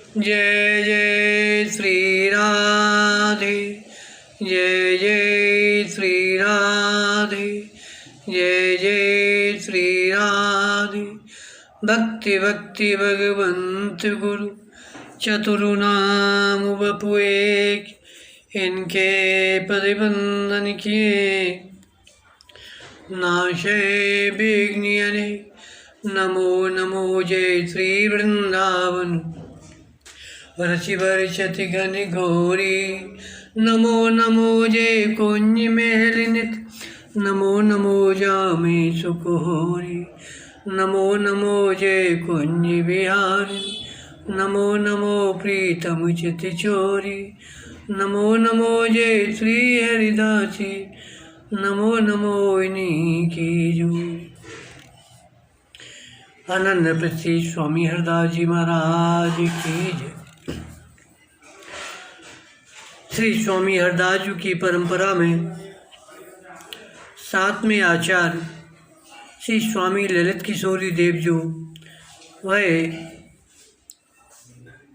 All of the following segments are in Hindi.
जय जय श्री राधे, जय जय श्री राधे, जय जय श्री राधे। भक्ति भक्ति भगवंत गुरु चतुर्नाम वपु एक, इनके प्रतिबंधन किए नाशे विघ्न। नमो नमो जय श्री वृंदावन रचि वर्षति घन घोरी। नमो नमो जय कुंज मेलिनित, नमो नमो जामे सुख होरी। नमो नमो जय कुंज बिहारी, नमो नमो प्रीतम चित चोरी। नमो नमो जय श्री हरिदासी, नमो नमो इन्हीं की जोरी। आनंद प्रति स्वामी हरदास जी महाराज की जय। श्री स्वामी हरदास जी की परंपरा में सातवें आचार्य श्री स्वामी ललित किशोरी देव जो वह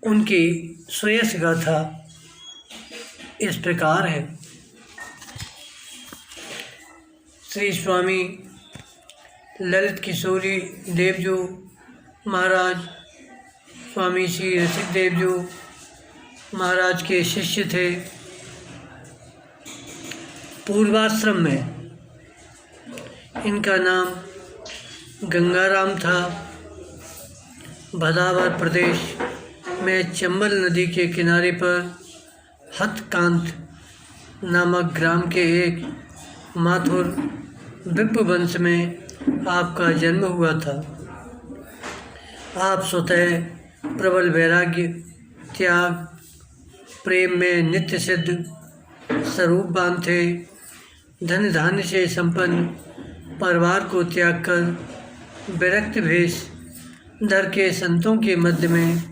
उनकी श्रेयस गाथा इस प्रकार है। श्री स्वामी ललित किशोरी देव जो महाराज स्वामी श्री रसिक देव जो महाराज के शिष्य थे। पूर्वाश्रम में इनका नाम गंगाराम था। भदावर प्रदेश में चंबल नदी के किनारे पर हतकांत नामक ग्राम के एक माथुर विप्र वंश में आपका जन्म हुआ था। आप स्वतः प्रबल वैराग्य, त्याग, प्रेम में नित्य सिद्ध स्वरूपवान थे। धन धान्य से संपन्न परिवार को त्याग कर विरक्त भेष धर के संतों के मध्य में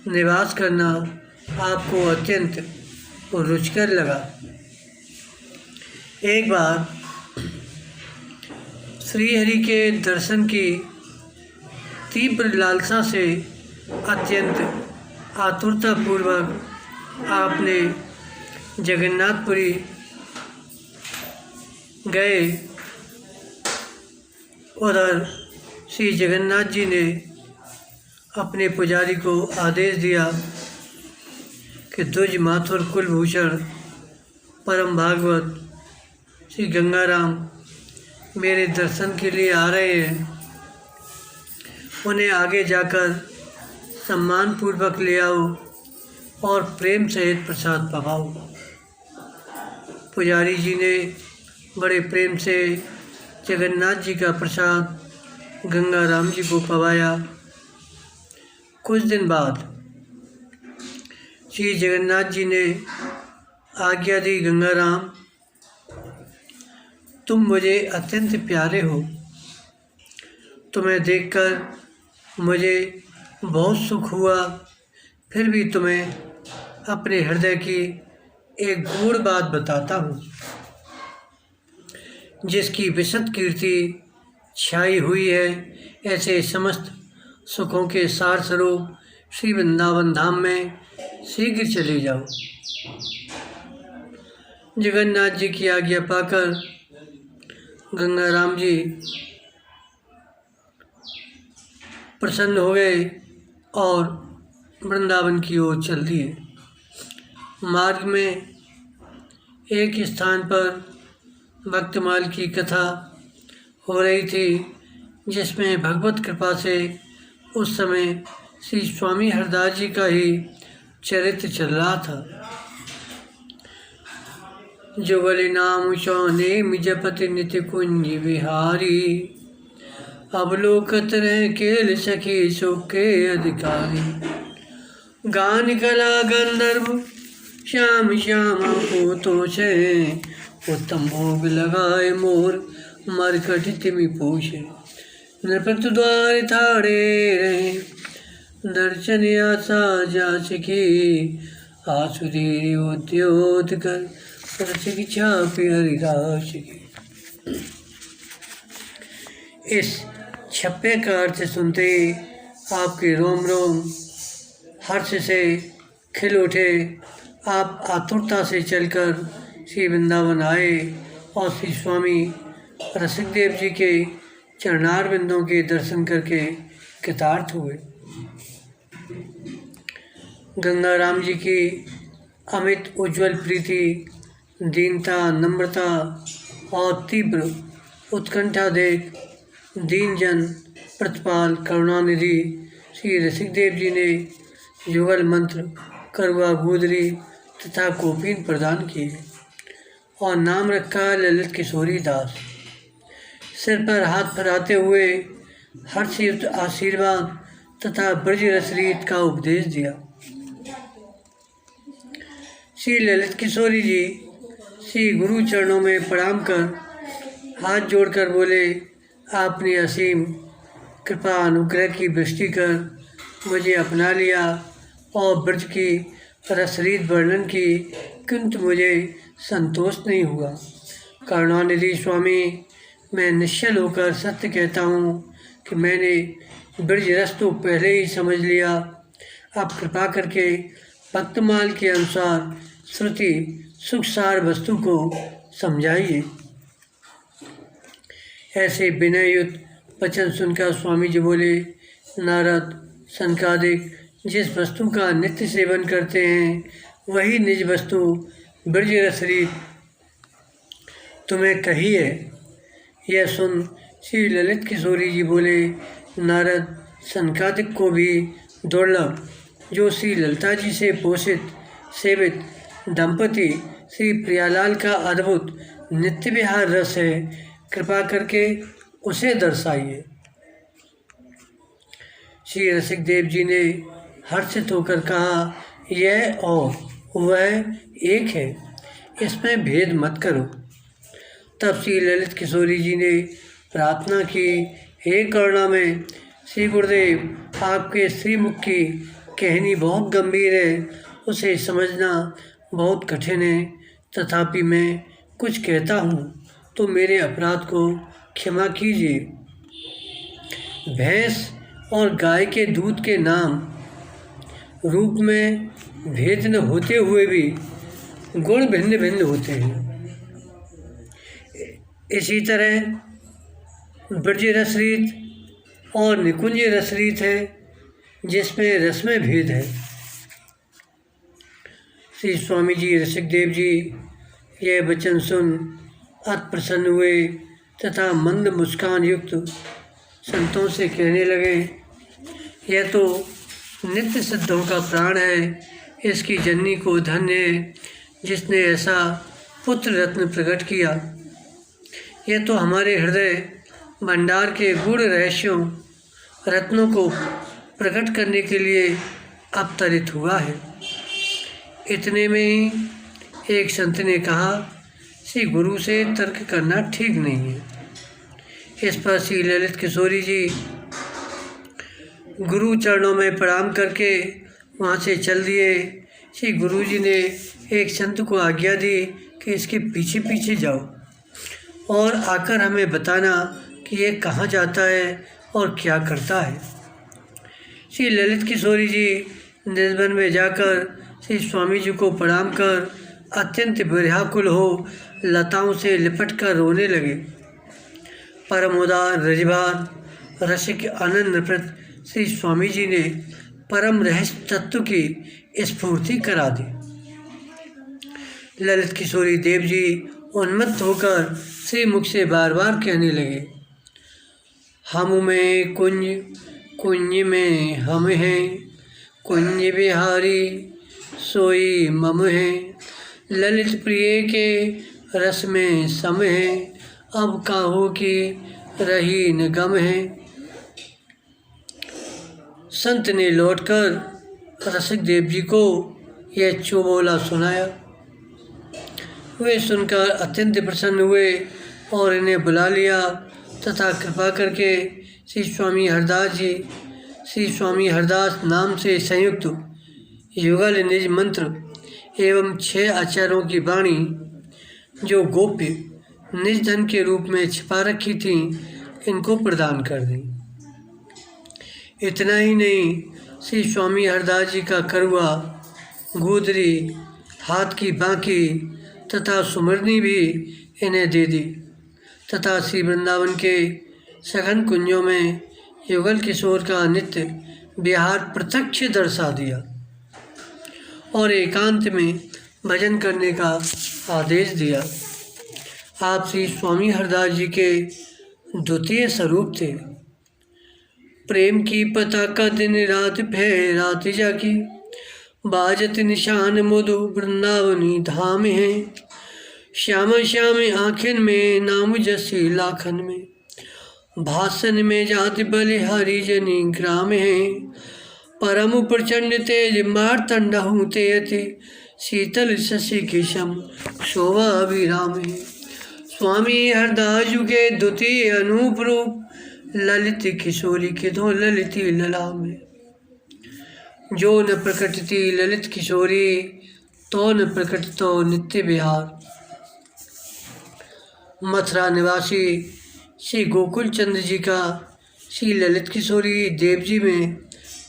निवास करना आपको अत्यंत रुचिकर लगा। एक बार श्रीहरि के दर्शन की तीव्र लालसा से अत्यंत आतुरतापूर्वक आपने जगन्नाथपुरी गए। उधर श्री जगन्नाथ जी ने अपने पुजारी को आदेश दिया कि द्विज माथुर कुलभूषण परम भागवत श्री गंगाराम मेरे दर्शन के लिए आ रहे हैं, उन्हें आगे जाकर सम्मानपूर्वक ले आओ और प्रेम सहित प्रसाद पवाओ। पुजारी जी ने बड़े प्रेम से जगन्नाथ जी का प्रसाद गंगाराम जी को पवाया। कुछ दिन बाद श्री जगन्नाथ जी ने आज्ञा दी, गंगाराम तुम मुझे अत्यंत प्यारे हो, तुम्हें देखकर मुझे बहुत सुख हुआ। फिर भी तुम्हें अपने हृदय की एक गूढ़ बात बताता हूँ, जिसकी विशद कीर्ति छाई हुई है। ऐसे समस्त सुखों के सार स्वरूप श्री वृंदावन धाम में शीघ्र चले जाओ। जगन्नाथ जी की आज्ञा पाकर गंगाराम जी प्रसन्न हो गए और वृंदावन की ओर चल दिए। मार्ग में एक स्थान पर भक्तमाल की कथा हो रही थी, जिसमें भगवत कृपा से उस समय श्री स्वामी हरदास जी का ही चरित्र चल रहा था। जुगल नाम सौने जपति नित्य कुंज बिहारी, अवलोकत रह केल सखी सुख के अधिकारी। गान कला गंधर्व श्याम श्याम पोतों से, उत्तम भोग लगाए मोर मरकट तिमि पोषे। नृपत द्वार थाड़े रहे, दर्शन आशा जा सकी। आसुरी उद्योत कर रसिक छापे हरिदास की। इस छप्पे का अर्थ सुनते आपके रोम रोम हर्ष से खिल उठे। आप आतुरता से चलकर श्री वृंदावन आए और श्री स्वामी रसिकदेव जी के चरणार बिंदों के दर्शन करके कृतार्थ हुए। गंगाराम जी की अमित उज्ज्वल प्रीति, दीनता, नम्रता और तीव्र उत्कंठा देख दीनजन प्रतिपाल करुणानिधि श्री रसिकदेव जी ने युगल मंत्र, करुआ, गुदरी तथा कोपीन प्रदान किए और नाम रखा ललित किशोरी दास। सिर पर हाथ फैलाते हुए हर्षयुक्त आशीर्वाद तथा ब्रज रसरीत का उपदेश दिया। श्री ललित किशोरी जी श्री गुरु चरणों में प्रणाम कर हाथ जोड़कर बोले, आपने असीम कृपा अनुग्रह की वृष्टि कर मुझे अपना लिया और ब्रज की रसरीत वर्णन की, किंतु मुझे संतोष नहीं हुआ। करुणानिधि स्वामी, मैं निश्चल होकर सत्य कहता हूँ कि मैंने ब्रज रस तो पहले ही समझ लिया। आप कृपा करके भक्तमाल के अनुसार श्रुति सुखसार वस्तु को समझाइए। ऐसे विनययुक्त वचन सुनकर स्वामी जी बोले, नारद, सनकादिक जिस वस्तु का नित्य सेवन करते हैं वही निज वस्तु ब्रज रसरीत तुम्हें कही है। यह सुन श्री ललित किशोरी जी बोले, नारद, सनकादिक को भी दुर्लभ जो श्री ललिता जी से पोषित सेवित दंपति श्री प्रियालाल का अद्भुत नित्य विहार रस है, कृपा करके उसे दर्शाइए। श्री रसिकदेव जी ने हर्षित होकर कहा, यह और वह एक है, इसमें भेद मत करो। तब श्री ललित किशोरी जी ने प्रार्थना की, हे करुणा में श्री गुरुदेव, आपके श्रीमुख की कहनी बहुत गंभीर है, उसे समझना बहुत कठिन है, तथापि मैं कुछ कहता हूँ तो मेरे अपराध को क्षमा कीजिए। भैंस और गाय के दूध के नाम रूप में भेद न होते हुए भी गुण भिन्न भिन्न होते हैं। इसी तरह ब्रज रसरीत और निकुंज रसरीत है, जिसमें रस में भेद है। श्री स्वामी जी रसिकदेव जी यह वचन सुन अति प्रसन्न हुए तथा मंद मुस्कान युक्त संतों से कहने लगे, यह तो नित्य सिद्धों का प्राण है, इसकी जननी को धन्य है जिसने ऐसा पुत्र रत्न प्रकट किया। यह तो हमारे हृदय भंडार के गूढ़ रहस्यों रत्नों को प्रकट करने के लिए अवतरित हुआ है। इतने में ही एक संत ने कहा, श्री गुरु से तर्क करना ठीक नहीं है। इस पर श्री ललित किशोरी जी गुरु चरणों में प्रणाम करके वहाँ से चल दिए। श्री गुरु जी ने एक संत को आज्ञा दी कि इसके पीछे पीछे जाओ और आकर हमें बताना कि ये कहाँ जाता है और क्या करता है। श्री ललित किशोरी जी निजवन में जाकर श्री स्वामी जी को प्रणाम कर अत्यंत व्याकुल हो लताओं से लिपट कर रोने लगे। परम उदार रजभार रसिक आनंद प्रत श्री स्वामी जी ने परम रहस्य तत्व की स्फूर्ति करा दी। ललित किशोरी देव जी उन्मत्त होकर श्री मुख से बार बार कहने लगे, हम में कुंज, कुंज में हम हैं, कुंज बिहारी सोई मम है, ललित प्रिय के रस में सम है, अब काहू की रही न गम है। संत ने लौटकर रसिकदेव जी को यह चौबोला सुनाया। वे सुनकर अत्यंत प्रसन्न हुए और इन्हें बुला लिया तथा कृपा करके श्री स्वामी हरदास जी, श्री स्वामी हरदास नाम से संयुक्त युगल निज मंत्र एवं 6 आचार्यों की वाणी जो गोप्य निज धन के रूप में छिपा रखी थीं, इनको प्रदान कर दी। इतना ही नहीं, श्री स्वामी हरदास जी का करुआ, गुदरी, हाथ की बांकी तथा सुमरनी भी इन्हें दे दी तथा श्री वृंदावन के सघन कुंजों में युगल किशोर का नित्य विहार प्रत्यक्ष दर्शा दिया और एकांत में भजन करने का आदेश दिया। आप श्री स्वामी हरदास जी के द्वितीय स्वरूप थे। प्रेम की पताका दिन रात फहराती जाकी, बाजत निशान मधु वृंदावनी धाम है। श्याम श्याम आँखिन में नाम जसी लाखन में, भाषण में जाति बलिहारी जनी ग्राम है। परम प्रचंड तेज मारतंडहु तेयति, शीतल शशि केशम शोभा अभिराम है। स्वामी हरदास जी के द्वितीय अनूप रूप, ललित किशोरी के दो ललिती लला में। जो न प्रकटती ललित किशोरी, तो न प्रकटतो नित्य विहार। मथुरा निवासी श्री गोकुल चंद्र जी का श्री ललित किशोरी देव जी में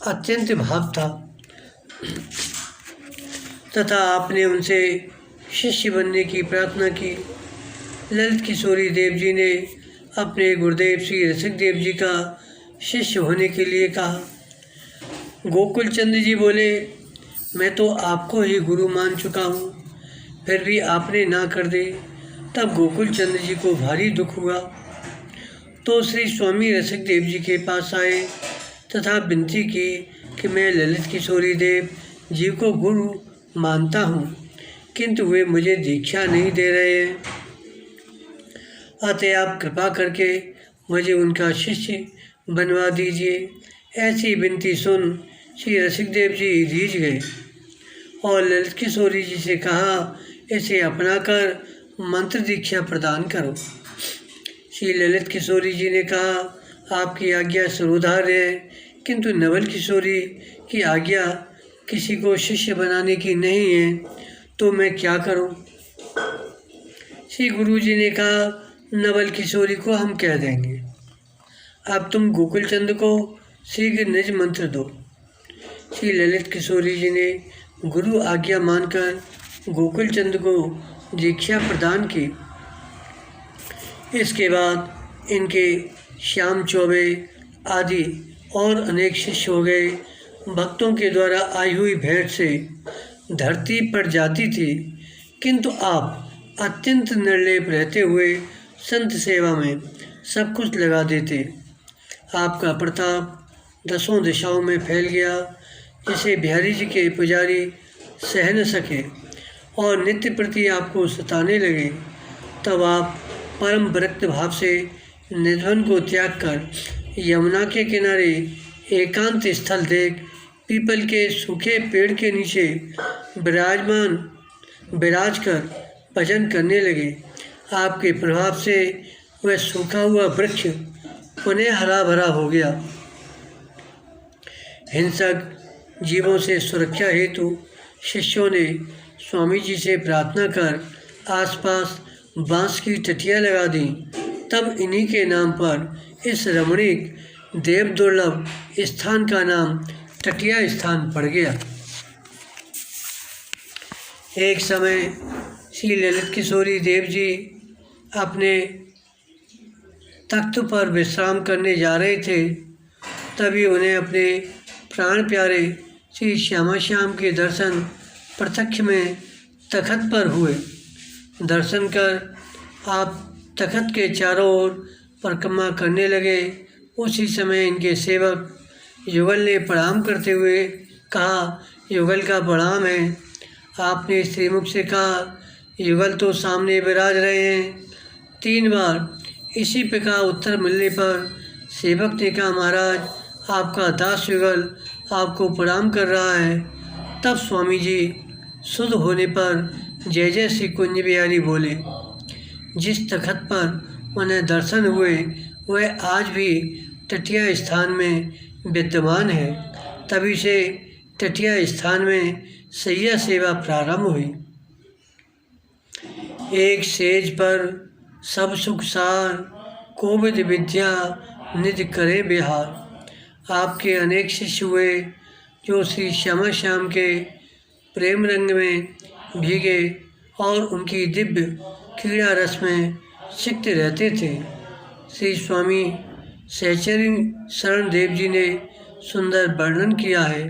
अत्यंत भाव था तथा आपने उनसे शिष्य बनने की प्रार्थना की। ललित किशोरी देव जी ने अपने गुरुदेव श्री रसिक देव जी का शिष्य होने के लिए कहा। गोकुल चंद्र जी बोले, मैं तो आपको ही गुरु मान चुका हूँ, फिर भी आपने ना कर दे। तब गोकुल चंद्र जी को भारी दुख हुआ, तो श्री स्वामी रसिक देव जी के पास आए तथा विनती की कि मैं ललित किशोरी देव जी को गुरु मानता हूँ, किंतु वे मुझे दीक्षा नहीं दे रहे हैं, अतः आप कृपा करके मुझे उनका शिष्य बनवा दीजिए। ऐसी विनती सुन श्री रसिक देव जी रीझ गए और ललित किशोरी जी से कहा, इसे अपनाकर मंत्र दीक्षा प्रदान करो। श्री ललित किशोरी जी ने कहा, आपकी आज्ञा सर्वोधार्य है, किंतु नवल किशोरी की आज्ञा किसी को शिष्य बनाने की नहीं है, तो मैं क्या करूं? श्री गुरु जी ने कहा, नवल किशोरी को हम कह देंगे, अब तुम गोकुल चंद को शीघ्र निज मंत्र दो। श्री ललित किशोरी जी ने गुरु आज्ञा मानकर गोकुल चंद को दीक्षा प्रदान की। इसके बाद इनके श्याम चौबे आदि और अनेक शिष्य हो गए। भक्तों के द्वारा आई हुई भेंट से धरती पर जाती थी, किंतु आप अत्यंत निर्लेप रहते हुए संत सेवा में सब कुछ लगा देते। आपका प्रताप दसों दिशाओं में फैल गया, जिसे बिहारी जी के पुजारी सह न सके और नित्य प्रति आपको सताने लगे। तब आप परम विरक्त भाव से निधन को त्याग कर यमुना के किनारे एकांत स्थल देख पीपल के सूखे पेड़ के नीचे विराज कर भजन करने लगे। आपके प्रभाव से वह सूखा हुआ वृक्ष पुनः हरा भरा हो गया। हिंसक जीवों से सुरक्षा हेतु शिष्यों ने स्वामी जी से प्रार्थना कर आसपास बांस की टटियाँ लगा दी। तब इन्हीं के नाम पर इस रमणीक देव दुर्लभ स्थान का नाम टटिया स्थान पड़ गया। एक समय श्री ललित किशोरी देव जी अपने तख्त पर विश्राम करने जा रहे थे, तभी उन्हें अपने प्राण प्यारे श्री श्यामा श्याम के दर्शन प्रत्यक्ष में तखत पर हुए। दर्शन कर आप तखत के चारों ओर परिक्रमा करने लगे। उसी समय इनके सेवक युगल ने प्रणाम करते हुए कहा, युगल का प्रणाम है। आपने श्रीमुख से कहा, युगल तो सामने विराज रहे हैं। 3 बार इसी प्रकार उत्तर मिलने पर सेवक ने कहा, महाराज आपका दास युगल आपको प्रणाम कर रहा है। तब स्वामी जी शुद्ध होने पर जय जय श्री कुंज बिहारी बोले। जिस तखत पर उन्हें दर्शन हुए वह आज भी टटिया स्थान में विद्यमान है। तभी से टटिया स्थान में सैया सेवा प्रारंभ हुई। एक सेज पर सब सुख सार, कोविद विद्या निधि करे बिहार। आपके अनेक शिष्य हुए, जो श्री श्यामा श्याम के प्रेम रंग में भीगे और उनकी दिव्य क्रीड़ा रस में सिकते रहते थे। श्री स्वामी सहचरी शरण देव जी ने सुंदर वर्णन किया है।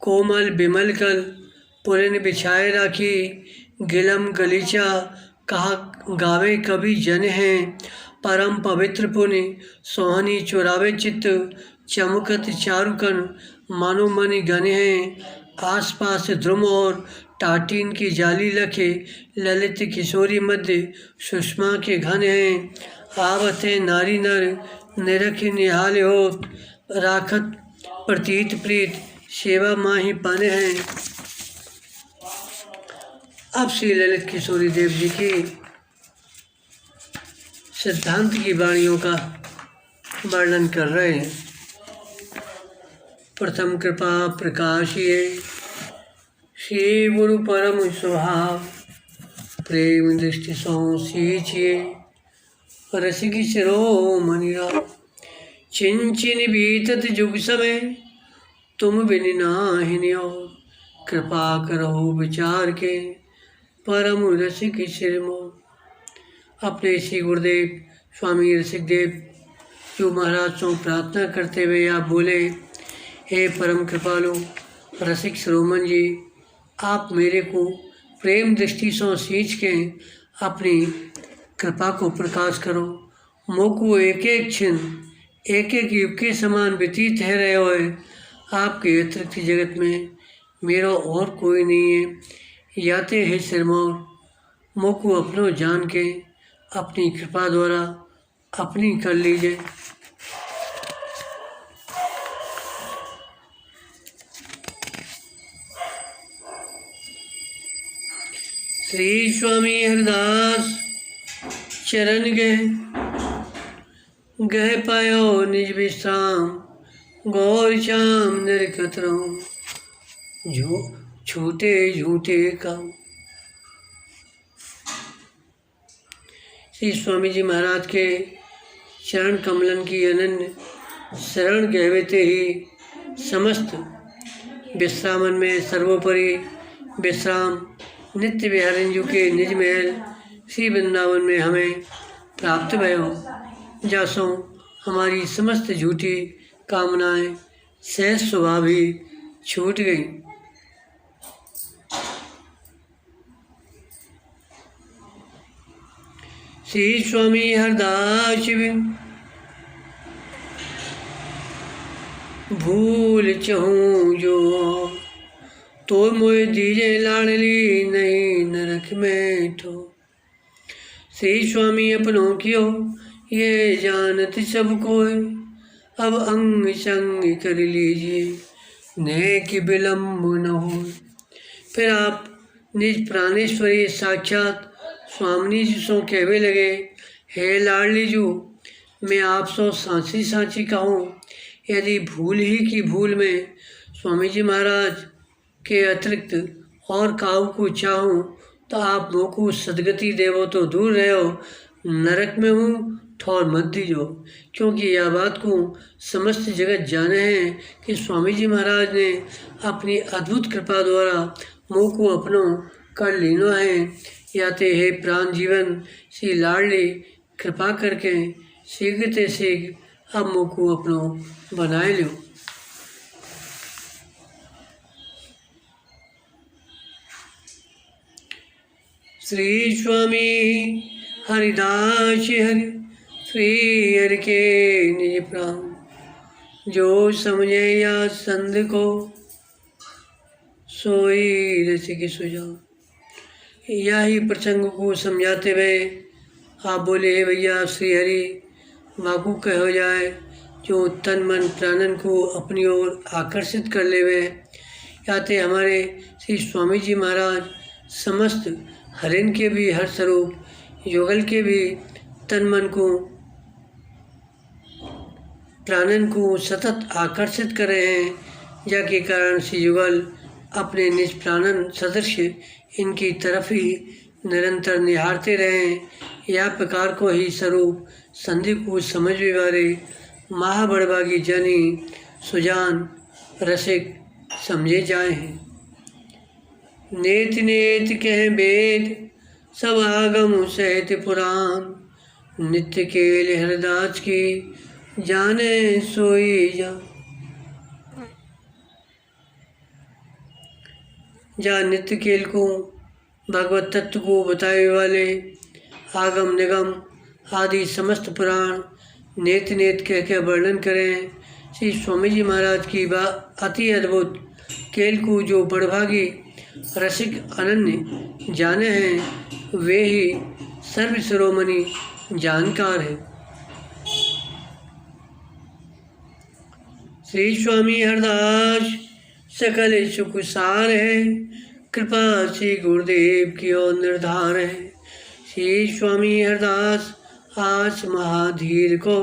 कोमल बिमल कल पुरन बिछाए राखी, गिलम गलीचा कहा गावे कवि जन हैं। परम पवित्र पुण्य सोहनी चुरावे चित्त, चमकत चारुकन मानो मनि गण हैं। आसपास ध्रुम और टाटीन की जाली लखे, ललित किशोरी मध्य सुषमा के घन हैं। आवत है नारी नर निरख निहाल हो, राखत प्रतीत प्रीत सेवा माही पन है। अब श्री ललित किशोरी देव जी की सिद्धांत की वाणियों का वर्णन कर रहे हैं। प्रथम कृपा प्रकाशिए श्री गुरु परम स्वभाव, प्रेम दृष्टि सो सींचिए रसिक शिरोमणि राव। चिंचिन बीतत जुग समय, तुम बिन नाहिन और। कृपा करो विचार के, परम रसिक शिरमो। अपने श्री गुरुदेव स्वामी रसिकदेव जो महाराज से प्रार्थना करते हुए आप बोले, हे परम कृपालु रसिक शिरोमणि जी, आप मेरे को प्रेम दृष्टि से सींच के अपनी कृपा को प्रकाश करो। मोको एक एक क्षण एक एक युग के समान व्यतीत है रहे हो। आपके अतिरिक्त जगत में मेरा और कोई नहीं है। याते है सिरमौर, मोको अपनों जान के अपनी कृपा द्वारा अपनी कर लीजिए। श्री स्वामी हरदास चरण गह पायो निज विश्राम, गौर श्याम निरखत रहूं जो छूटे झूठे काम। श्री स्वामी जी महाराज के चरण कमलन की अनन्य शरण गहवेते ही समस्त विश्रामन में सर्वोपरि विश्राम नित्य विहारिंजू के निज महल श्री वृंदावन में हमें प्राप्त भयो। जासों हमारी समस्त झूठी कामनाएं सहज स्वभाव ही छूट गई। श्री स्वामी हरदास भूल चहूँ जो, तो मोए दीजे लाडली नहीं नरक में ठो। श्री स्वामी अपनों कियो ये जानत सब कोय, अब अंग संग कर लीजिए ने कि विलम्ब न हो। फिर आप निज प्राणेश्वरी साक्षात स्वामिनी जी सो कहवे लगे, हे लाडली जू, मैं आप सो सांची सांची कहूँ, यदि भूल ही की भूल में स्वामी जी महाराज के अतिरिक्त और काऊ को चाहूँ तो आप मोको सदगति देवो तो दूर रहो, नरक में हूँ ठौर मत दीजो। क्योंकि यह बात को समस्त जगत जाने हैं कि स्वामी जी महाराज ने अपनी अद्भुत कृपा द्वारा मोको अपनों कर लीनो है। याते हे प्राण जीवन श्री लाडली कृपा करके शीघ्र ते शीघ्र अब मोको अपनों बनाए लो। श्री स्वामी हरिदास हरि श्री हरि के निज प्राण, जो समझे या संध को सोई रसिक सुजान। यही प्रसंग को समझाते हुए आप बोले, हे भैया श्री हरि वाकु कहो जाए जो तन मन प्राणन को अपनी ओर आकर्षित कर ले वे। याते हमारे श्री स्वामी जी महाराज समस्त हरिन के भी हर स्वरूप, युगल के भी तन मन को प्राणन को सतत आकर्षित कर रहे हैं, जाके कारण श्री युगल अपने निज प्राणन सदृश इनकी तरफ ही निरंतर निहारते रहें। यह प्रकार को ही स्वरूप संधि को समझ वाले महाबड़भागी जनी सुजान रसिक समझे जाए हैं। नेत नेत कह वेद सब आगम सहित पुराण, नित्य केल हरदास की जाने सोई जा। जा नित्य केल को भगवत तत्व को बताए वाले आगम निगम आदि समस्त पुराण नेत नेत कह के वर्णन करें। श्री स्वामी जी महाराज की अति अद्भुत केल को जो बड़भागी रसिक अनन्य जाने हैं वे ही सर्व शिरोमणि जानकार हैं। श्री स्वामी हरदास सकल सुख सार है, कृपा श्री गुरुदेव की ओर निर्धार है। श्री स्वामी हरदास आस महाधीर को,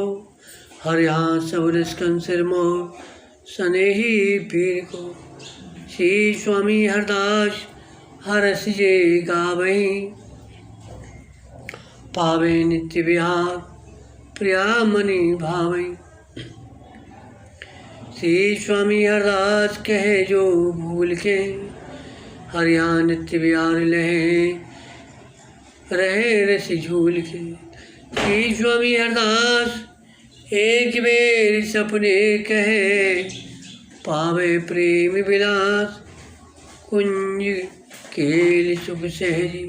हर यहाँ सबरस कंसर मोर सनेही पीर को। श्री स्वामी हरदास हरस जे गावहीं, पावे नित्य विहार प्रिया मनि भावहीं। श्री स्वामी हरदास कहे जो भूल के, हर यहाँ नित्य विहार लहे रहे रस झूल के। श्री स्वामी हरदास एक बेर सपने कहे, पावे प्रेम विलास कुंज केल सुख सहजी।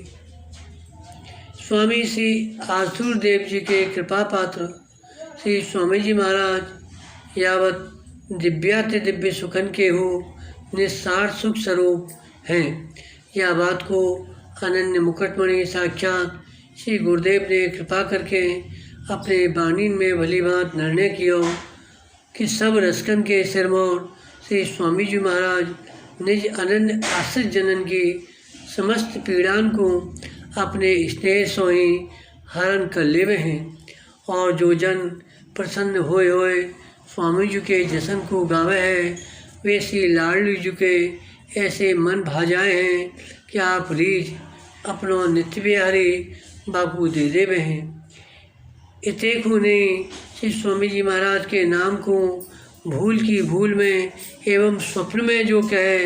स्वामी श्री आसुर देव जी के कृपा पात्र श्री स्वामी जी महाराज यावत दिव्याति दिव्य सुखन के हो निस्सार सुख स्वरूप हैं। यह बात को अनन्य मुकुटमणि साक्षात श्री गुरुदेव ने कृपा करके अपने बानी में भली बात निर्णय किया कि सब रसकन के सिरमौर श्री स्वामी जी महाराज निज अनन्य आश्रित जनन की समस्त पीड़ान को अपने स्नेह सो ही हरण कर लेवे हैं। और जो जन प्रसन्न होए होए स्वामी जी के जशन को गावे है, वे श्री लाडली जी के ऐसे मन भाजाए हैं कि आप रीझ अपनो नित्य बिहारी बाबू दे देवे हैं। इतेखु ने श्री स्वामी जी महाराज के नाम को भूल की भूल में एवं स्वप्न में जो कहे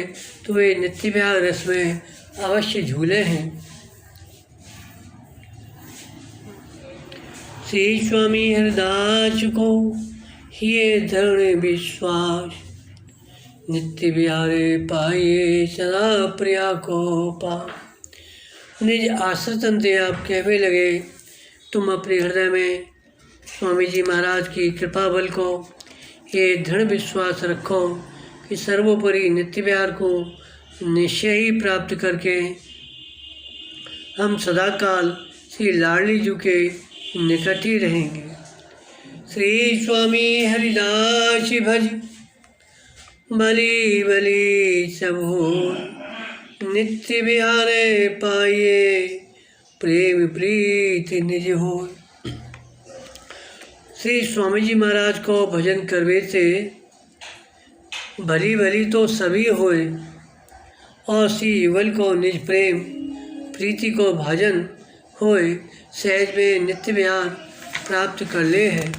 तो वे नित्य बिहार रस में अवश्य झूले हैं। श्री स्वामी हरदास को ये दृढ़ विश्वास, नित्य बिहारे पाइए सदा प्रिया को पा। निज आश्रित अंते आप कहने लगे, तुम अपने हृदय में स्वामी जी महाराज की कृपा बल को ये दृढ़ विश्वास रखो कि सर्वोपरि नित्य विहार को निश्चय ही प्राप्त करके हम सदाकाल श्री लाडली जी के निकट ही रहेंगे। श्री स्वामी हरिदास भज बली बली सब हो, नित्य बिहारे पाइए प्रेम प्रीति निज हो। श्री स्वामी जी महाराज को भजन करवे से भली भली तो सभी होए और श्री युगल को निज प्रेम प्रीति को भाजन होए सहज में नित्य विहार प्राप्त कर ले है।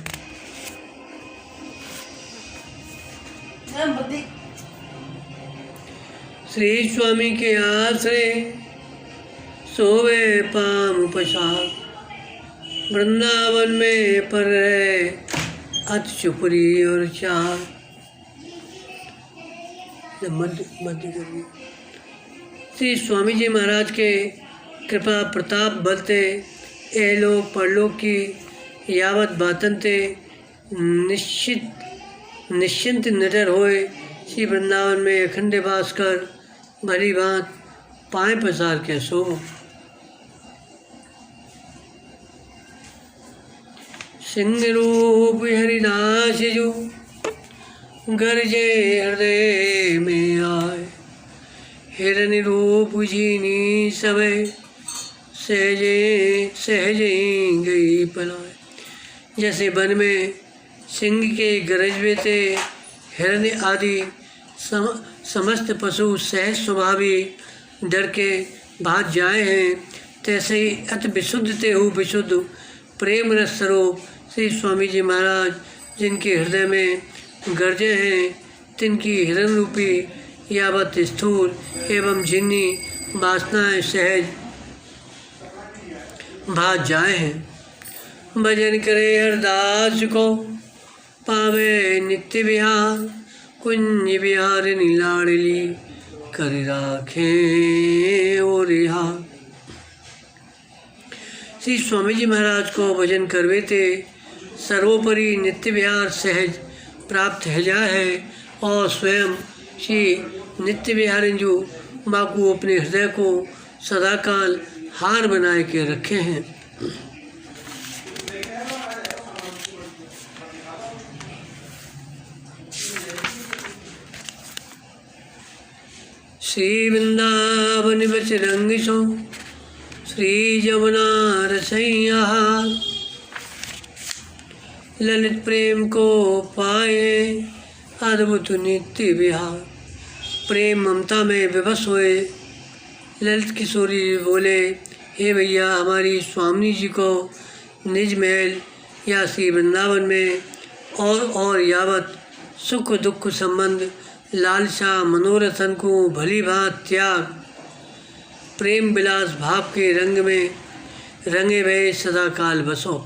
श्री स्वामी के आश्रय सोवे पाम पसार, वृंदावन में पर रहे अति चुपरी और चार। मध्य करिए। श्री स्वामी जी महाराज के कृपा प्रताप बलते ए लोग परलोक की यावत बातन ते निश्चिंत निडर होए श्री वृंदावन में अखंड वास कर भली बात पाए पसार के सो। सिंह रूप हरिदास जो गरजे हृदय में आए, हिरण्य रूप जीनी सबे सहजे सहजे गई पलाए। जैसे वन में सिंह के गरजवे से हिरण्य आदि समस्त पशु सहज स्वभावी डर के भाग जाए हैं, तैसे ही अति विशुद्ध ते हु विशुद्ध प्रेम रस स्वरूप श्री स्वामी जी महाराज जिनके हृदय में गरजे हैं, तिनकी हिरण रूपी यावत स्थूल एवं जिन्नी वासनाएं सहज भाग जाए हैं। भजन करे हरदास को पावे नित्य विहार, कुंज बिहारिणी लाडली कर राखे ओ रिहार। श्री स्वामी जी महाराज को भजन करवे थे सर्वोपरि नित्य विहार सहज प्राप्त है जाए है और स्वयं श्री नित्य विहारिणी जो माँ को अपने हृदय को सदाकाल हार बनाए के रखे हैं। श्री वृंदावन बच रंग सो श्री जमुना रसैया, ललित प्रेम को पाए अद्भुत नित्य विहार। प्रेम ममता में विवश हुए ललित किशोरी बोले, हे भैया हमारी स्वामी जी को निज महल या श्री वृंदावन में और यावत सुख दुख संबंध लालसा मनोरथन को भली भांत त्याग प्रेम विलास भाव के रंग में रंगे भय सदाकाल बसो।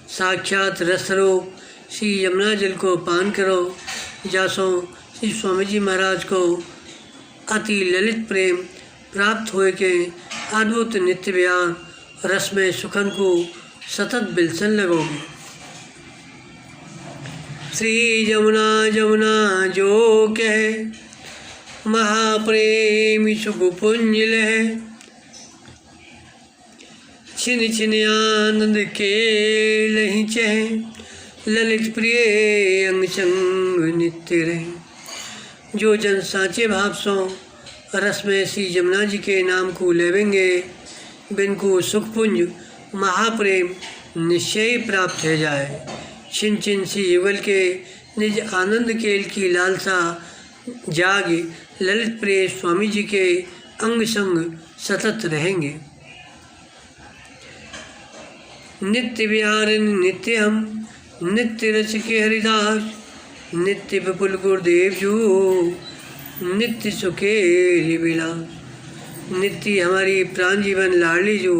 साक्षात रसरूप श्री यमुना जल को पान करो, जासो श्री स्वामी जी महाराज को अति ललित प्रेम प्राप्त हुए के अद्भुत नित्य विहार रस में सुखन को सतत बिलसन लगोगे। श्री जमुना जमुना जो कहे महाप्रेमी सुख पुंज लहे, छिन छिन आनंद के लही चहे, ललित प्रिय अंग संग नित्य रहे। जो जन साचे भाव सो रस में श्री जमुना जी के नाम को लेवेंगे, बिनको सुखपुंज महाप्रेम निश्चय प्राप्त है जाए। छिन छिन सी युगल के निज आनंद केल की लालसा जागे, ललित प्रिय स्वामी जी के अंग संग सतत रहेंगे। नित्य विहार नित्य हम नित्य रच के हरिदास, नित्य विपुल गुरुदेव जो नित्य सुखेली विलास। नित्य हमारी प्राण जीवन लाडली जो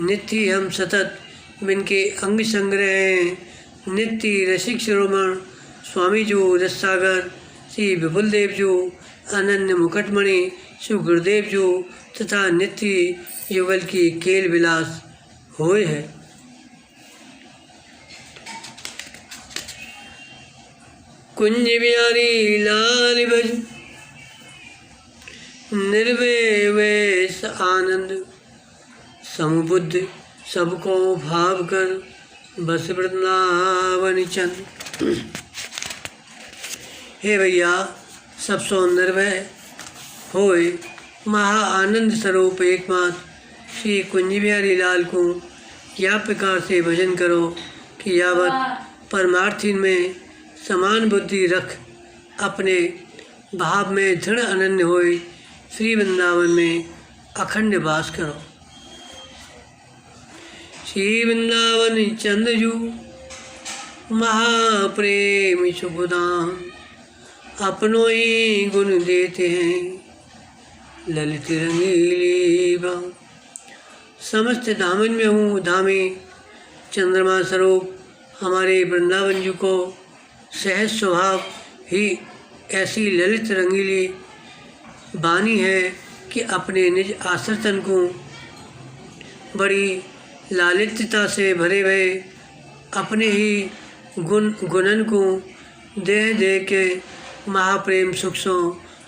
नित्य हम सतत बिनके अंग संग रहे। नित्य रसिक शिरोमण स्वामी जो रससागर श्री विपुल देव जो अनन्य मुकुटमणि शिव गुरुदेव जो तथा नित्य युगल की केल विलास होए है। कुंज बिहारी लाल भज निर्भय वेश आनंद, समुबुद्ध सबको भाव कर बस वृंदावन चंद। हे भैया सब सो निर्भय होए महा आनंद स्वरूप एकमात्र श्री कुंज बिहारी लाल को या प्रकार से भजन करो कि यावत परमार्थीन में समान बुद्धि रख अपने भाव में दृढ़ अनन्य होए श्री वृंदावन में अखंड वास करो। श्री वृंदावन चंद्रजू महाप्रेम सुखदान, अपनों ही गुण देते हैं ललित रंगीली बाण। समस्त धामन में हूँ धामी चंद्रमा स्वरूप हमारे वृंदावन जी को सहज स्वभाव ही ऐसी ललित रंगीली बानी है कि अपने निज आश्रितन को बड़ी लालित्यता से भरे हुए अपने ही गुणन को दे के महाप्रेम सुख सो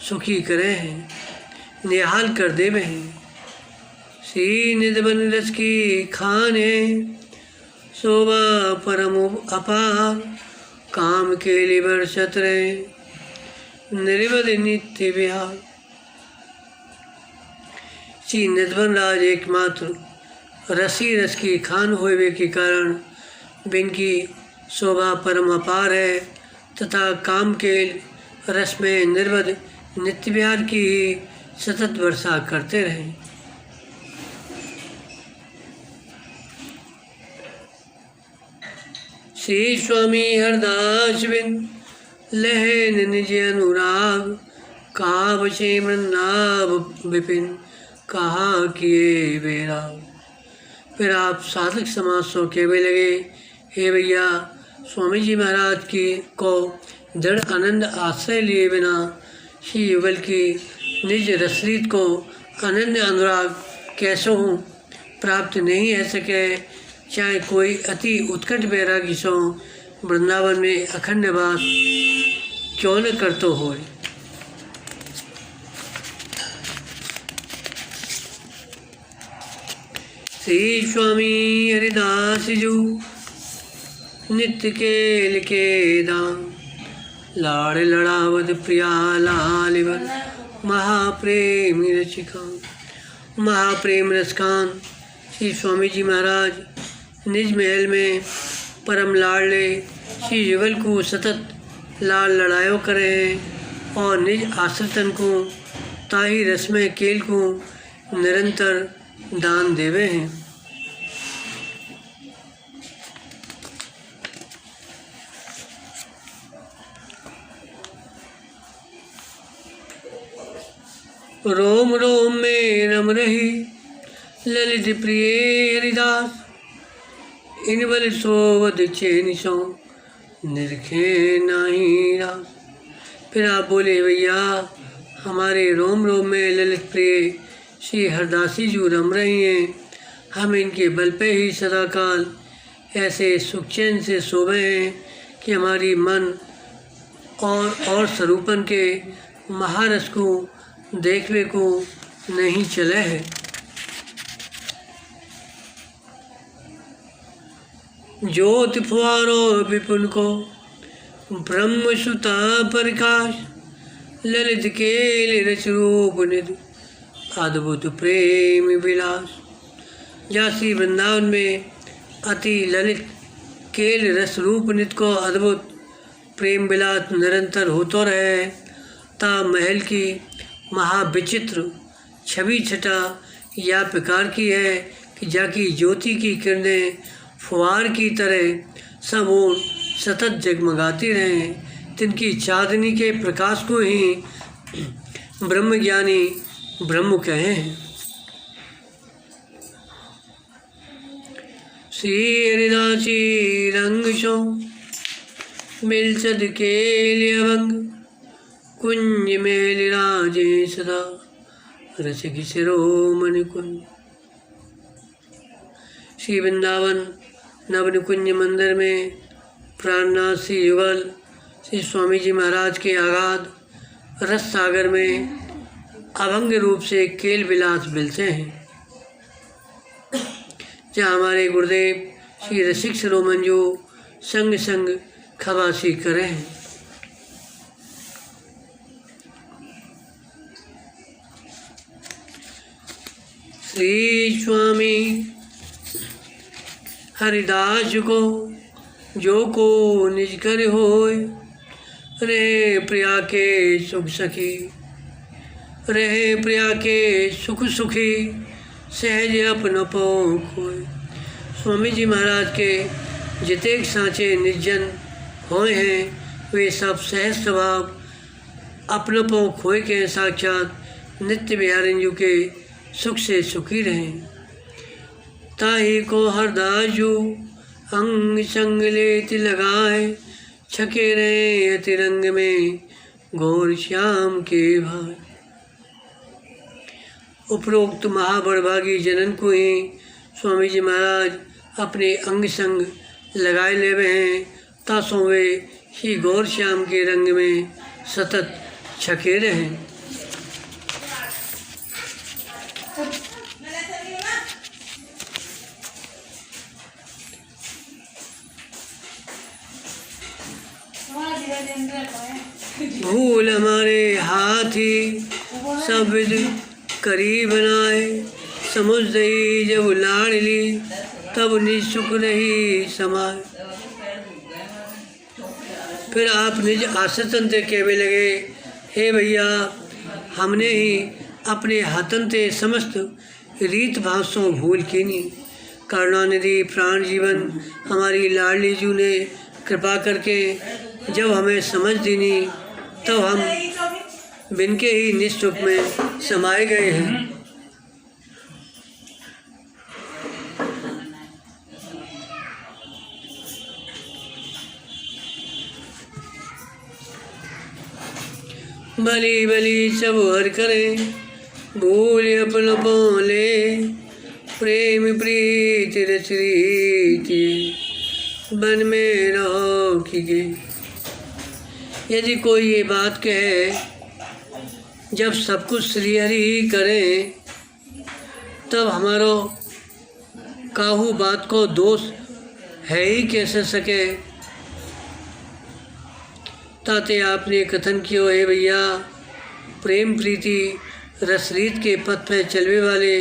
सुखी करे हैं, निहाल कर देवे हैं। श्री निधवन रस की खाने शोभा परम अपार, काम के लिए बरसत रहे निर्वध नित्य विहार। श्री निधवन राज एकमात्र रसी रस की खान होवे के कारण बिनकी शोभा परम अपार है तथा काम के रस में निर्वध नित्य विहार की ही सतत वर्षा करते रहे। श्री स्वामी हरदास बिन लहन निज अनुराग, कहा बचे वृंदाव विपिन, कहा किए बेरा। फिर आप साधक समाज सो कहने लगे, हे भैया, स्वामी जी महाराज की को दृढ़ आनंद आश्रय लिए बिना श्री युगल की निज रसरीत को अनन्य अनुराग कैसो हूँ प्राप्त नहीं है सके, चाहे कोई अति उत्कट बैरागी सो वृंदावन में अखंड वास क्यों न करतो हो। श्री स्वामी हरिदास जू नित्य केल के दान, लाड़ लड़ावत प्रिया लालिवर, महाप्रेम रसिकान। महाप्रेम रसकान श्री स्वामी जी महाराज निज महल में परम लाडले श्री युगल को सतत लाल लड़ायो करे हैं और निज आश्रितन को ताही रसमय केल को निरंतर दान देवे हैं। रोम रोम में रम रही ललित प्रिय हरिदास, इन बल सोवद चैन सो निरखे नाही रास। फिर आप बोले, भैया हमारे रोम रोम में ललित प्रिय श्री हरदासी जी रम रही हैं, हम इनके बल पे ही सदाकाल ऐसे सुख चैन से सोवे हैं कि हमारी मन और स्वरूपन के महारस को देखने को नहीं चले है। ज्योति फुआरो विपुल को ब्रह्म सुता प्रकाश, ललित केल रच रूप निधि अद्भुत प्रेम विलास। जासी वृंदावन में अति ललित केल रस रूप नित को अद्भुत प्रेम विलास निरंतर होतो रहे, ता महल की महाविचित्र छवि छटा या प्रकार की है कि जाकी ज्योति की किरणें फुहार की तरह सब ओर सतत जगमगाती रहें, तिनकी चांदनी के प्रकाश को ही ब्रह्मज्ञानी ब्रह्म कहे हैं। श्री हरिदासी रंग सो मिलसद केल अभंग, कुंज मेल राजे सदा रसिक शिरोमणि कुंज। श्री वृंदावन नवन कुंज मंदिर में प्राणनाथ श्री युगल श्री स्वामी जी महाराज के आगाध रस सागर में अभंग रूप से केल विलास मिलते हैं, जहाँ हमारे गुरुदेव श्री रसिक शिरोमणि जो संग संग खवासी करें हैं। श्री स्वामी हरिदास को जो को निज कर होय, रे प्रिया के सुख सखी, रहे प्रिया के सुख सुखी, सहज अपन पो खोय। स्वामी जी महाराज के जितेक सांचे निर्जन होए हैं, वे सब सहज स्वभाव अपन पो खोए के साक्षात नित्य बिहारिन जू के सुख से सुखी रहें। ताही को हरदास जू अंग संग लेत लगाए, छके रहे अतिरंग में गौर श्याम के भाई। उपरोक्त महाबड़भागी जनन को ही स्वामी जी महाराज अपने अंग संग लगाए लेवे हैं, तासों वे ही गौर श्याम के रंग में सतत छके रहें। भूल हमारे हाथी सब विध करी बनाए, समुझदई जब लाड़ ली तब निसुख रही समाए। फिर आप निज आश्रितन ते कहने लगे, हे भैया हमने ही अपने हाथन ते समस्त रीत भाषों भूल की नहीं। करुणानिधि प्राण जीवन हमारी लाडली जू ने कृपा करके जब हमें समझ दी नहीं, तब हम बिन के ही निश्चुप में समाये गए हैं। भली भली सब हर करे, भूल अपन बोले, प्रेम प्रीति रचरीति बन में रहो खिगे। यदि कोई ये बात कहे जब सब कुछ श्री हरि ही करें, तब हमारो काहू बात को दोष है ही कैसे सके। ताते आपने कथन कियो है भैया, प्रेम प्रीति रसरीत के पथ पे चलने वाले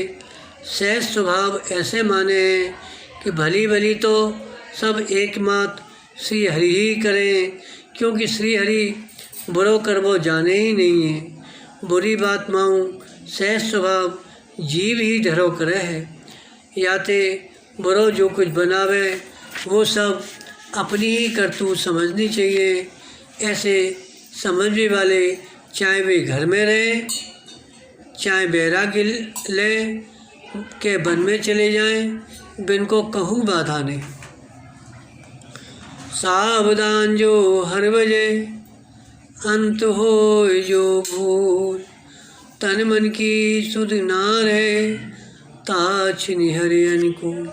सहज स्वभाव ऐसे माने हैं कि भली भली तो सब एकमात्र श्री हरि ही करें, क्योंकि श्री हरि बुरो कर्मो जाने ही नहीं है। बुरी बात माऊँ सहज स्वभाव जीव ही ढरो करे है। याते बुरो जो कुछ बनावे वो सब अपनी ही करतूत समझनी चाहिए। ऐसे समझने वाले चाहे वे घर में रहें, चाहे बैरागी ले के वन में चले जाएं, बिन को कहूँ बाधा नहीं। सावधान जो हर बजे अंत हो जो भूल, तन मन की सुध ना रहे ताछ निहरे अनुकूल।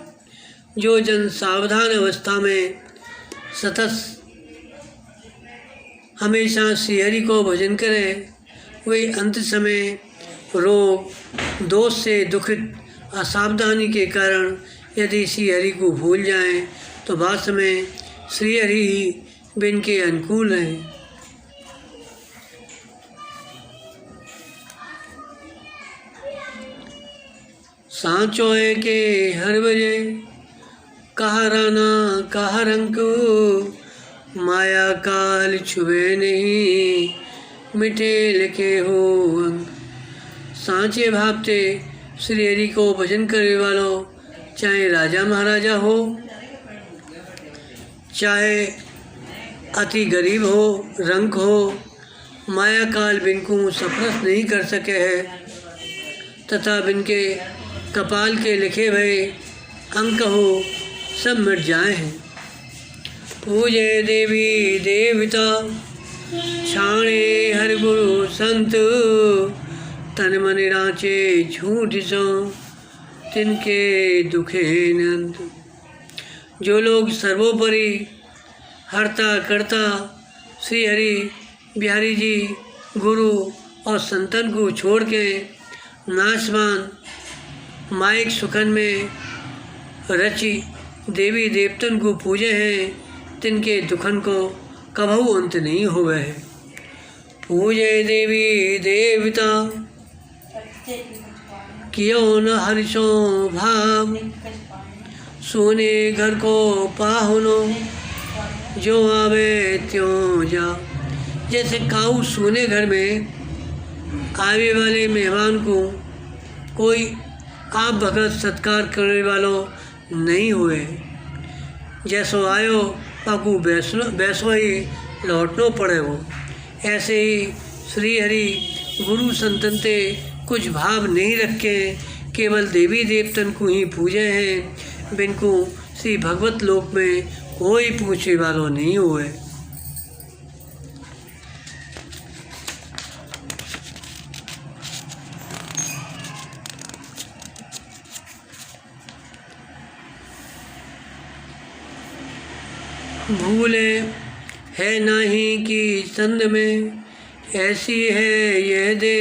जो जन सावधान अवस्था में सतत हमेशा श्री हरि को भजन करें, वे अंत समय रोग दोष से दुखित असावधानी के कारण यदि श्री हरि को भूल जाएं, तो बाद में श्री हरि ही बिन के अनुकूल हैं। सांचो है के हर बजे कहा राना कहा रंग, माया काल छुए नहीं मिटे लिखे हो अंग। सांचे भावते श्री हरि को भजन करने वालों, चाहे राजा महाराजा हो, चाहे अति गरीब हो, रंक हो, माया काल बिनको सफरस नहीं कर सके है, तथा बिनके कपाल के लिखे भय अंक हो सब मिट जाए हैं। पूजे देवी देवता छाणे हर गुरु संत, तन मन राचे झूठ सो तिनके दुखे नंद। जो लोग सर्वोपरि हरता करता श्री हरि बिहारी जी गुरु और संतन को छोड़ के नाशवान माइक सुखन में रची देवी देवतन को पूजे हैं, तिनके दुखन को कभू अंत नहीं हुए है। पूजे देवी देवता कियो न हर्षो भाव, सोने घर को पाहुनो जो आवे त्यों जा। जैसे काऊ सोने घर में आवे वाले मेहमान को कोई आप भगत सत्कार करने वालों नहीं हुए, जैसो आयो पाकू बैसो ही लौटनो पड़े वो। ऐसे ही श्री हरि गुरु संतन ते कुछ भाव नहीं रखे, केवल देवी देवतन को ही पूजे हैं, बिनको श्री भगवत लोक में कोई पूछे वालों नहीं हुए। भूले है नहीं कि संद में ऐसी है यह दे,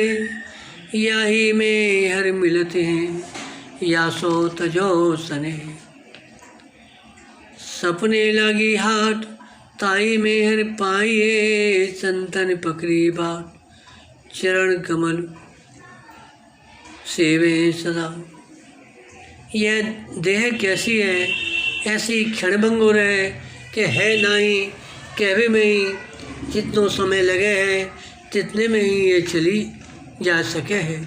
या ही में हर मिलते हैं या सो तजो सने। सपने लगी हाट ताई में हर पाइए, संतन पकड़ी बाट चरण कमल सेवे सदा। यह देह कैसी है, ऐसी क्षणभंगुर है कि है नहीं कहवे में ही जितनो समय लगे है तितने में ही ये चली जा सके है।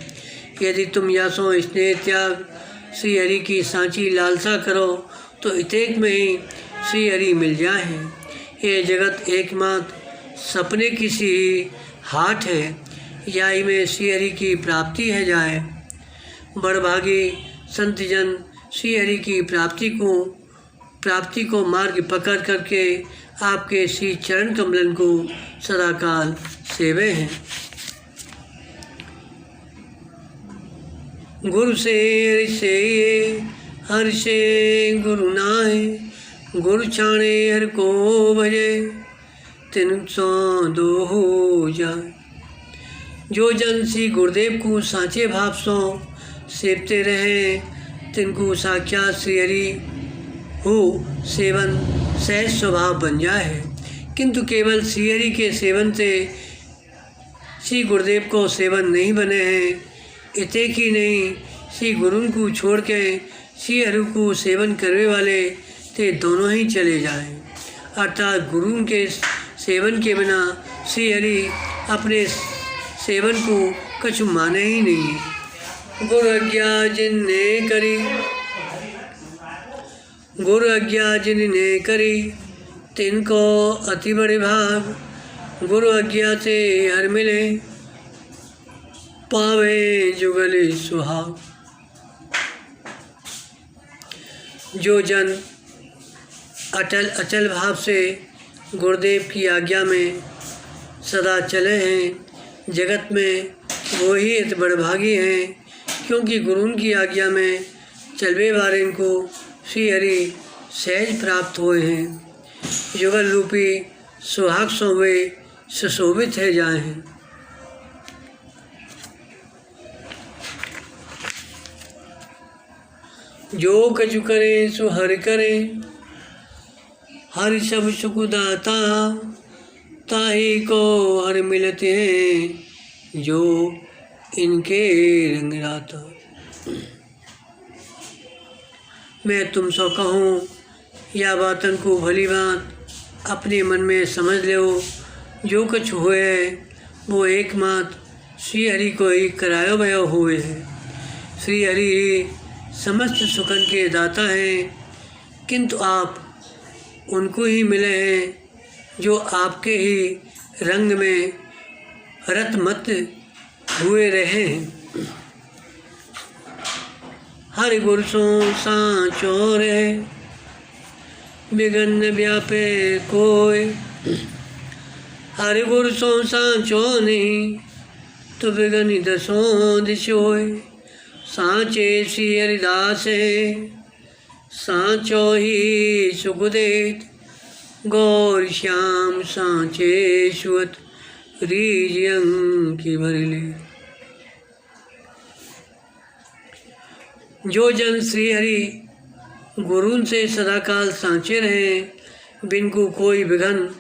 यदि तुम यासो स्नेह त्याग श्री हरि की सांची लालसा करो, तो इतेक में ही श्री हरि मिल जाए। ये जगत एकमात्र सपने की सी हाट है, याई में श्री हरि की प्राप्ति है जाए। बड़भागी संत जन श्री हरि की प्राप्ति को मार्ग पकड़ करके आपके श्री चरण कमलन को सदाकाल सेवे हैं। गुरु से हर से गुरु नाहे, गुरु छाणे हर को भजे, तिन सौ दो हो जाए। जो जन श्री गुरुदेव को साँचे भाव सो सेवते रहे, तिनको साक्षात श्री हरि हो सेवन सहज स्वभाव बन जाए है। किंतु केवल श्री हरि के सेवन से श्री गुरुदेव को सेवन नहीं बने हैं, इतने की नहीं श्री गुरु को छोड़ के श्री हरि को सेवन करने वाले ते दोनों ही चले जाएं। अर्थात गुरु के सेवन के बिना श्री हरि अपने सेवन को कुछ माने ही नहीं। गुरु आज्ञा जिनने करी, तिनको अति बड़े भाग। गुरु आज्ञा से हर मिले, पावे जुगले सुहाग। जो जन अचल भाव से गुरुदेव की आज्ञा में सदा चले हैं, जगत में वो ही अति बड़भागी हैं, क्योंकि गुरु की आज्ञा में चलवे वाले को श्री हरि सहज प्राप्त हुए हैं। युगल रूपी सुहाग सोवे सुशोभित है जाए हैं। जो कछु करे सो हर करे, हर सब सुख दाता, ताही को हर मिलते हैं, जो इनके रंग राता। मैं तुम सो कहूँ या बातन को भली बात अपने मन में समझ लो। जो कुछ हुए वो एकमात्र श्री हरि को ही करायो भयो हुए है। श्री हरि ही समस्त सुखन के दाता हैं, किंतु आप उनको ही मिले हैं जो आपके ही रंग में रतमत हुए रहे हैं। हर गुर सो सांचो रहे, बिगन व्यापे कोय। हर गुर सो सांचो नहीं, तो बिगन दसों दिशोय। सांचे श्री हरिदास है, सांचो ही सुख देत। गौर श्याम सांचे सुअत, रीज अंग की भरले। जो जन श्री हरि गुरु से सदाकाल सांचे रहे, बिनको कोई विघन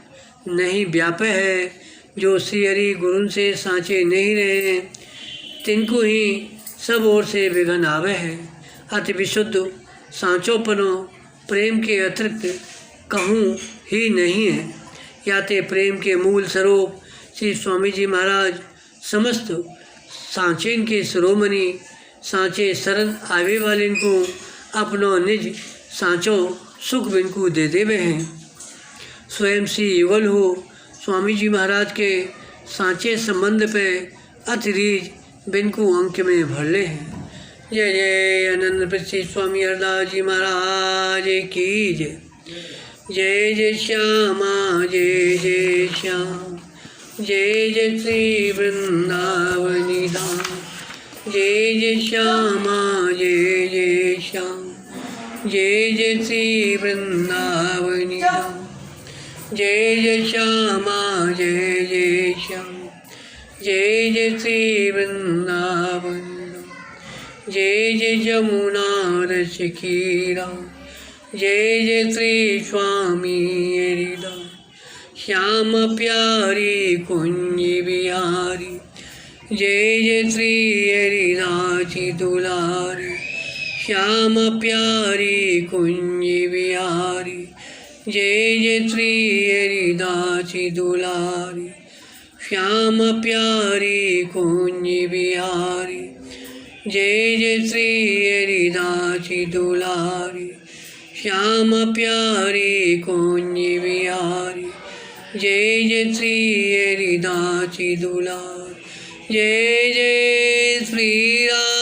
नहीं व्यापे है। जो श्री हरि गुरु से सांचे नहीं रहे, तिनको ही सब ओर से विघन आवे है। अति विशुद्ध सांचोपनो प्रेम के अतिरिक्त कहूँ ही नहीं है। या ते प्रेम के मूल स्वरूप श्री स्वामी जी महाराज समस्त सांचेन के शिरोमणि, सांचे शरण आवे वाले को अपनो निज सांचो सुख बिनको दे देवे हैं। स्वयं श्री युगल हो स्वामी जी महाराज के सांचे संबंध पे अतिरीज बिनको अंक में भर ले हैं। जय जय आनंद प्रसिद्ध स्वामी हरदास जी महाराज की जय। जय जय श्यामा जय जय श्याम, जय जय श्री वृंदावनी धाम। जय जय श्यामा जय जय श्याम, जय जय श्री वृंदावनी धाम। जय जय श्यामा जय जय श्याम, जय जय श्री वृंदावन। जय जय जमुना रस खीरा, जय जय श्री स्वामी हरिदास। श्याम प्यारी कुंज बिहारी, जय जय श्री हरिदास दुलारी। श्याम प्यारी कुंज बिहारी, जय जय श्री हरिदास दुलारी। श्याम प्यारी कुंज बिहारी, जय जय श्री हरिदास दुलारी। श्याम प्यारी कुंज बिहारी, जय जय श्री हरिदास दुलारी। जय जय श्री राम।